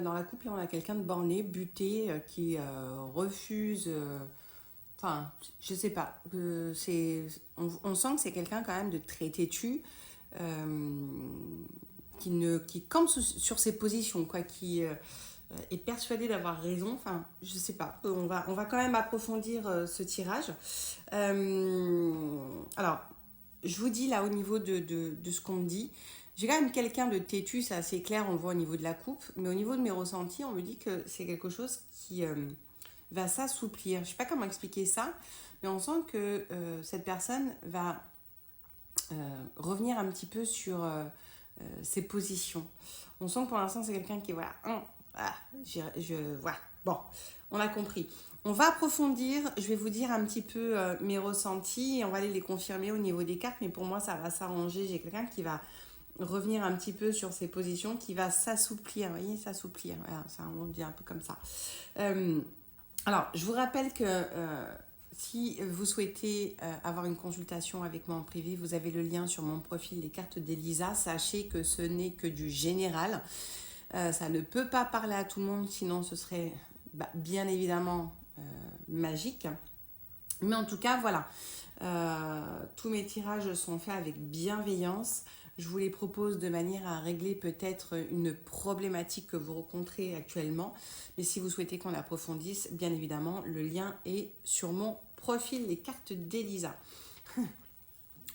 dans la couple, là, on a quelqu'un de borné, buté, qui refuse. Enfin, je sais pas. On sent que c'est quelqu'un quand même de très têtu, euh, qui campe sur ses positions, quoi, qui est persuadé d'avoir raison. Enfin, je sais pas. On va quand même approfondir ce tirage. Alors, je vous dis là au niveau de ce qu'on me dit. J'ai quand même quelqu'un de têtu, c'est assez clair, on le voit au niveau de la coupe. Mais au niveau de mes ressentis, on me dit que c'est quelque chose qui va s'assouplir. Je sais pas comment expliquer ça, mais on sent que cette personne va revenir un petit peu sur ses positions. On sent que pour l'instant, c'est quelqu'un qui, voilà, voilà. Bon, on a compris. On va approfondir, je vais vous dire un petit peu mes ressentis et on va aller les confirmer au niveau des cartes, mais pour moi, ça va s'arranger. J'ai quelqu'un qui va revenir un petit peu sur ses positions, qui va s'assouplir, vous voyez, s'assouplir. Voilà, ça, on dit un peu comme ça. Euh, alors, je vous rappelle que si vous souhaitez avoir une consultation avec moi en privé, vous avez le lien sur mon profil, les cartes d'Elisa. Sachez que ce n'est que du général. Ça ne peut pas parler à tout le monde, sinon ce serait bien évidemment magique. Mais en tout cas, voilà. Tous mes tirages sont faits avec bienveillance. Je vous les propose de manière à régler peut-être une problématique que vous rencontrez actuellement. Mais si vous souhaitez qu'on approfondisse, bien évidemment, le lien est sur mon profil, les cartes d'Elisa.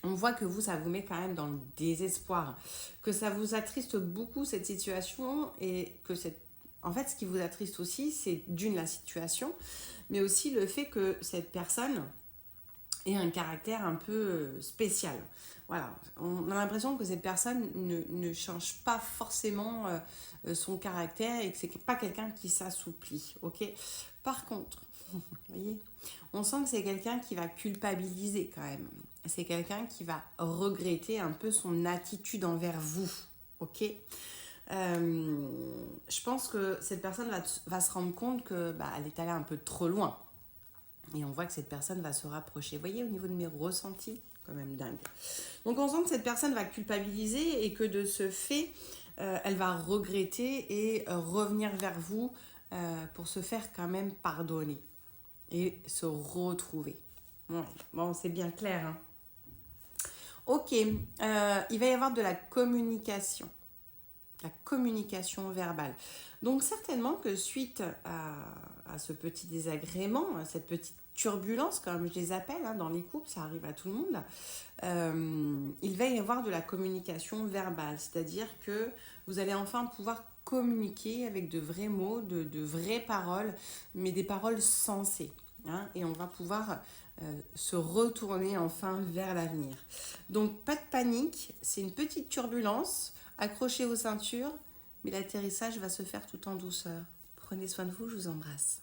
On voit que vous, ça vous met quand même dans le désespoir, que ça vous attriste beaucoup cette situation et que en fait, ce qui vous attriste aussi, c'est d'une la situation, mais aussi le fait que cette personne ait un caractère un peu spécial. Voilà, on a l'impression que cette personne ne change pas forcément son caractère et que c'est pas quelqu'un qui s'assouplit, ok? Par contre, vous voyez, on sent que c'est quelqu'un qui va culpabiliser quand même. C'est quelqu'un qui va regretter un peu son attitude envers vous, ok? Je pense que cette personne va se rendre compte que elle est allée un peu trop loin. Et on voit que cette personne va se rapprocher. Vous voyez, au niveau de mes ressentis, quand même dingue. Donc on sent que cette personne va culpabiliser et que de ce fait, elle va regretter et revenir vers vous pour se faire quand même pardonner et se retrouver. Ouais. Bon, c'est bien clair. Hein. Ok, il va y avoir de la communication verbale. Donc certainement que suite à ce petit désagrément, à cette petite turbulence, comme je les appelle, hein, dans les couples, ça arrive à tout le monde, il va y avoir de la communication verbale, c'est-à-dire que vous allez enfin pouvoir communiquer avec de vrais mots, de vraies paroles, mais des paroles sensées. Hein, et on va pouvoir se retourner enfin vers l'avenir. Donc pas de panique, c'est une petite turbulence, accrochez vos ceintures, mais l'atterrissage va se faire tout en douceur. Prenez soin de vous, je vous embrasse.